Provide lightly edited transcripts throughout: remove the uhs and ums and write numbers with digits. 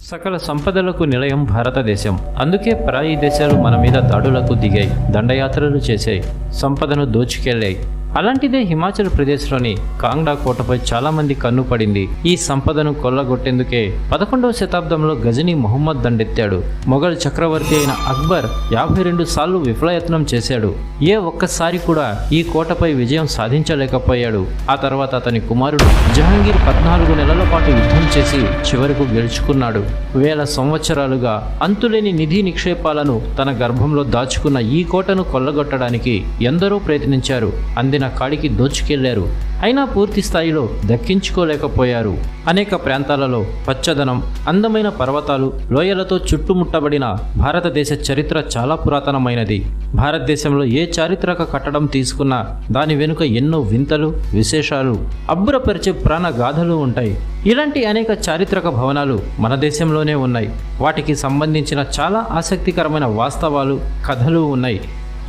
సకల సంపదలకు నిలయం భారతదేశం. అందుకే పరాయి దేశాలు మన మీద దాడులకు దిగాయి, దండయాత్రలు చేశాయి, సంపదను దోచుకెళ్లాయి. అలాంటిదే హిమాచల్ ప్రదేశ్లోని కాంగ్డా కోటపై చాలా మంది కన్ను పడింది. ఈ సంపదను కొల్లగొట్టేందుకే 11వ శతాబ్దంలో గజనీ మొహమ్మద్ దండెత్తాడు. మొఘల్ చక్రవర్తి అయిన అక్బర్ 52 సార్లు విఫలయత్నం చేశాడు. ఏ ఒక్కసారి కూడా ఈ కోటపై విజయం సాధించలేకపోయాడు. ఆ తర్వాత అతని కుమారుడు జహాంగీర్ 14 నెలల పాటు యుద్ధం చేసి చివరకు గెలుచుకున్నాడు. వేల సంవత్సరాలుగా అంతులేని నిధి నిక్షేపాలను తన గర్భంలో దాచుకున్న ఈ కోటను కొల్లగొట్టడానికి ఎందరో ప్రయత్నించారు. అందిన కాడికి దోచుకెళ్లారు. అయినా పూర్తి స్థాయిలో దక్కించుకోలేకపోయారు. అనేక ప్రాంతాలలో పచ్చదనం, అందమైన పర్వతాలు, లోయలతో చుట్టుముట్టబడిన భారతదేశ చరిత్ర చాలా పురాతనమైనది. భారతదేశంలో ఏ చారిత్రక కట్టడం తీసుకున్నా దాని వెనుక ఎన్నో వింతలు, విశేషాలు, అబ్బురపరిచే ప్రాణగాథలు ఉంటాయి. ఇలాంటి అనేక చారిత్రక భవనాలు మన దేశంలోనే ఉన్నాయి. వాటికి సంబంధించిన చాలా ఆసక్తికరమైన వాస్తవాలు, కథలు ఉన్నాయి.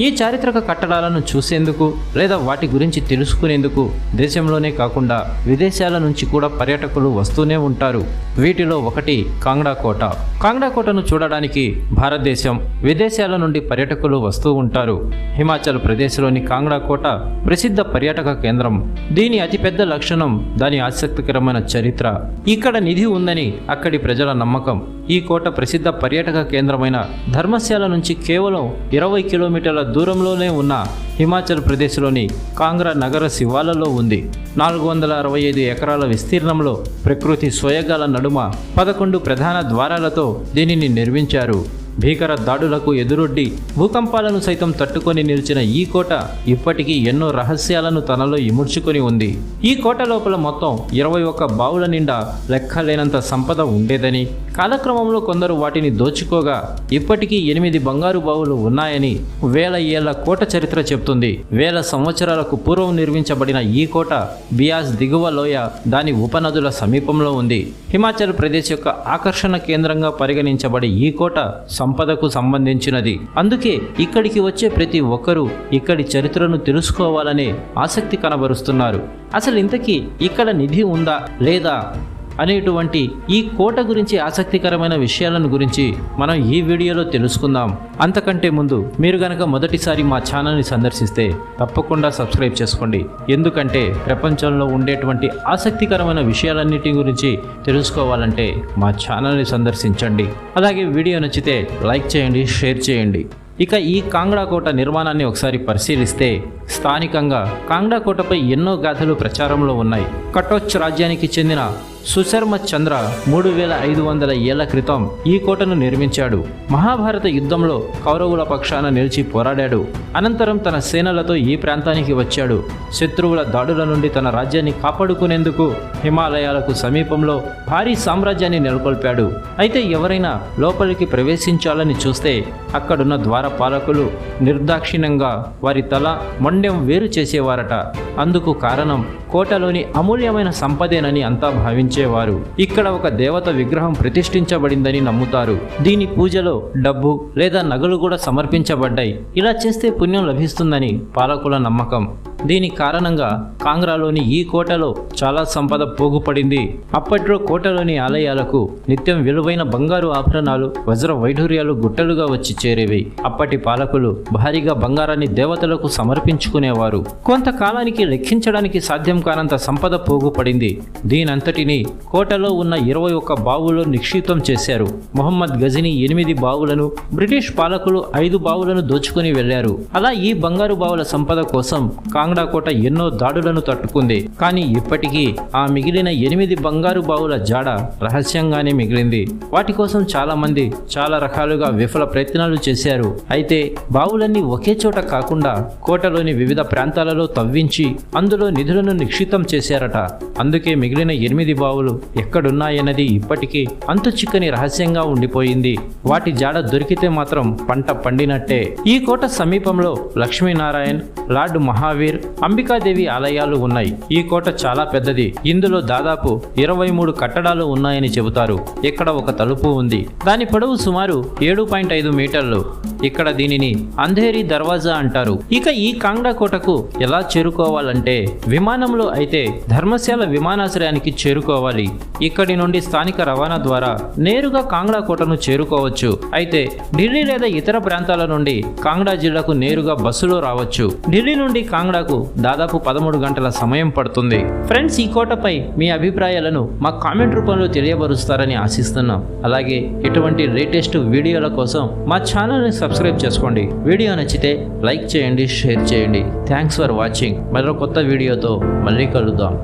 ఈ చారిత్రక కట్టడాలను చూసేందుకు లేదా వాటి గురించి తెలుసుకునేందుకు దేశంలోనే కాకుండా విదేశాల నుంచి కూడా పర్యాటకులు వస్తూనే ఉంటారు. వీటిలో ఒకటి కాంగ్డా కోట. కాంగ్డా కోటను చూడడానికి భారతదేశం, విదేశాల నుండి పర్యాటకులు వస్తూ ఉంటారు. హిమాచల్ ప్రదేశ్లోని కాంగ్డా కోట ప్రసిద్ధ పర్యాటక కేంద్రం. దీని అతిపెద్ద లక్షణం దాని ఆసక్తికరమైన చరిత్ర. ఇక్కడ నిధి ఉందని అక్కడి ప్రజల నమ్మకం. ఈ కోట ప్రసిద్ధ పర్యాటక కేంద్రమైన ధర్మశాల నుంచి కేవలం 20 కిలోమీటర్ల దూరంలోనే ఉన్న హిమాచల్ ప్రదేశ్లోని కాంగ్రా నగర శివాలలో ఉంది. 465 ఎకరాల విస్తీర్ణంలో ప్రకృతి సోయగాల నడుమ 11 ప్రధాన ద్వారాలతో దీనిని నిర్మించారు. భీకర దాడులకు ఎదురొడ్డి భూకంపాలను సైతం తట్టుకొని నిలిచిన ఈ కోట ఇప్పటికీ ఎన్నో రహస్యాలను తనలో ఇముడ్చుకొని ఉంది. ఈ కోట లోపల మొత్తం 21 బావుల నిండా లెక్కలేనంత సంపద ఉండేదని, కాలక్రమంలో కొందరు వాటిని దోచుకోగా ఇప్పటికీ 8 బంగారు బావులు ఉన్నాయని వేల ఏళ్ల కోట చరిత్ర చెప్తుంది. వేల సంవత్సరాలకు పూర్వం నిర్మించబడిన ఈ కోట బియాస్ దిగువ లోయ, దాని ఉపనదుల సమీపంలో ఉంది. హిమాచల్ ప్రదేశ్ యొక్క ఆకర్షణ కేంద్రంగా పరిగణించబడే ఈ కోట సంపదకు సంబంధించినది. అందుకే ఇక్కడికి వచ్చే ప్రతి ఒక్కరూ ఇక్కడి చరిత్రను తెలుసుకోవాలనే ఆసక్తి కనబరుస్తున్నారు. అసలు ఇంతకీ ఇక్కడ నిధి ఉందా లేదా అనేటువంటి ఈ కోట గురించి ఆసక్తికరమైన విషయాలను గురించి మనం ఈ వీడియోలో తెలుసుకుందాం. అంతకంటే ముందు మీరు గనక మొదటిసారి మా ఛానల్ని సందర్శిస్తే తప్పకుండా సబ్స్క్రైబ్ చేసుకోండి. ఎందుకంటే ప్రపంచంలో ఉండేటువంటి ఆసక్తికరమైన విషయాలన్నిటి గురించి తెలుసుకోవాలంటే మా ఛానల్ని సందర్శించండి. అలాగే వీడియో నచ్చితే లైక్ చేయండి, షేర్ చేయండి. ఇక ఈ కాంగ్డా కోట నిర్మాణాన్ని ఒకసారి పరిశీలిస్తే స్థానికంగా కాంగ్డా కోటపై ఎన్నో గాథలు ప్రచారంలో ఉన్నాయి. కటోచ్ రాజ్యానికి చెందిన సుశర్మ చంద్ర 3500 ఏళ్ల క్రితం ఈ కోటను నిర్మించాడు. మహాభారత యుద్ధంలో కౌరవుల పక్షాన నిలిచి పోరాడాడు. అనంతరం తన సేనలతో ఈ ప్రాంతానికి వచ్చాడు. శత్రువుల దాడుల నుండి తన రాజ్యాన్ని కాపాడుకునేందుకు హిమాలయాలకు సమీపంలో భారీ సామ్రాజ్యాన్ని నెలకొల్పాడు. అయితే ఎవరైనా లోపలికి ప్రవేశించాలని చూస్తే అక్కడున్న ద్వారపాలకులు నిర్దాక్షిణ్యంగా వారి తల, మొండెం వేరు చేసేవారట. అందుకు కారణం కోటలోని అమూల్యమైన సంపదేనని అంతా భావించేవారు. ఇక్కడ ఒక దేవత విగ్రహం ప్రతిష్ఠించబడిందని నమ్ముతారు. దీని పూజలో డబ్బు లేదా నగలు కూడా సమర్పించబడ్డాయి. ఇలా చేస్తే పుణ్యం లభిస్తుందని పాలకుల నమ్మకం. దీని కారణంగా కాంగ్రాలోని ఈ కోటలో చాలా సంపద పోగుపడింది. అప్పట్లో కోటలోని ఆలయాలకు నిత్యం విలువైన బంగారు ఆభరణాలు, వజ్ర వైఢూర్యాలు గుట్టలుగా వచ్చి చేరేవి. అప్పటి పాలకులు భారీగా బంగారాన్ని దేవతలకు సమర్పించుకునేవారు. కొంతకాలానికి లెక్కించడానికి సాధ్యం కానంత సంపద పోగుపడింది. దీనంతటిని కోటలో ఉన్న 21 బావుల్లో నిక్షిప్తం చేశారు. మొహమ్మద్ గజనీ 8 బావులను, బ్రిటిష్ పాలకులు 5 బావులను దోచుకుని వెళ్లారు. అలా ఈ బంగారు బావుల సంపద కోసం కాంగ్డా కోట ఎన్నో దాడులను తట్టుకుంది. కానీ ఇప్పటికీ ఆ మిగిలిన 8 బంగారు బావుల జాడ రహస్యంగానే మిగిలింది. వాటి కోసం చాలా మంది చాలా రకాలుగా విఫల ప్రయత్నాలు చేశారు. అయితే బావులన్నీ ఒకే చోట కాకుండా కోటలోని వివిధ ప్రాంతాలలో తవ్వించి అందులో నిధులను నిక్షిప్తం చేశారట. అందుకే మిగిలిన 8 బావులు ఎక్కడున్నాయన్నది ఇప్పటికీ అంతు చిక్కని రహస్యంగా ఉండిపోయింది. వాటి జాడ దొరికితే మాత్రం పంట పండినట్టే. ఈ కోట సమీపంలో లక్ష్మీనారాయణ్, లార్డ్ మహావీర్, అంబికాదేవి ఆలయాలు ఉన్నాయి. ఈ కోట చాలా పెద్దది. ఇందులో దాదాపు 23 కట్టడాలు ఉన్నాయని చెబుతారు. ఇక్కడ ఒక తలుపు ఉంది. దాని పొడవు సుమారు 7.5 మీటర్లు. ఇక్కడ దీనిని అంధేరి దర్వాజా అంటారు. ఇక ఈ కాంగ్డా కోటకు ఎలా చేరుకోవాలంటే విమానంలో అయితే ధర్మశాల విమానాశ్రయానికి చేరుకోవాలి. ఇక్కడి నుండి స్థానిక రవాణా ద్వారా నేరుగా కాంగ్డా కోటను చేరుకోవచ్చు. అయితే ఢిల్లీ లేదా ఇతర ప్రాంతాల నుండి కాంగ్డా జిల్లాకు నేరుగా బస్సులో రావచ్చు. ఢిల్లీ నుండి కాంగ్డాకు దాదాపు 13 గంటల సమయం పడుతుంది. ఫ్రెండ్స్, ఈ కోటపై మీ అభిప్రాయాలను మా కామెంట్ రూపంలో తెలియబరుస్తారని ఆశిస్తున్నాం. అలాగే ఇటువంటి లేటెస్ట్ వీడియోల కోసం మా ఛానల్ని సబ్స్క్రైబ్ చేసుకోండి. వీడియో నచ్చితే లైక్ చేయండి, షేర్ చేయండి. Thanks for watching. మరో కొత్త వీడియోతో మళ్ళీ కలుద్దాం.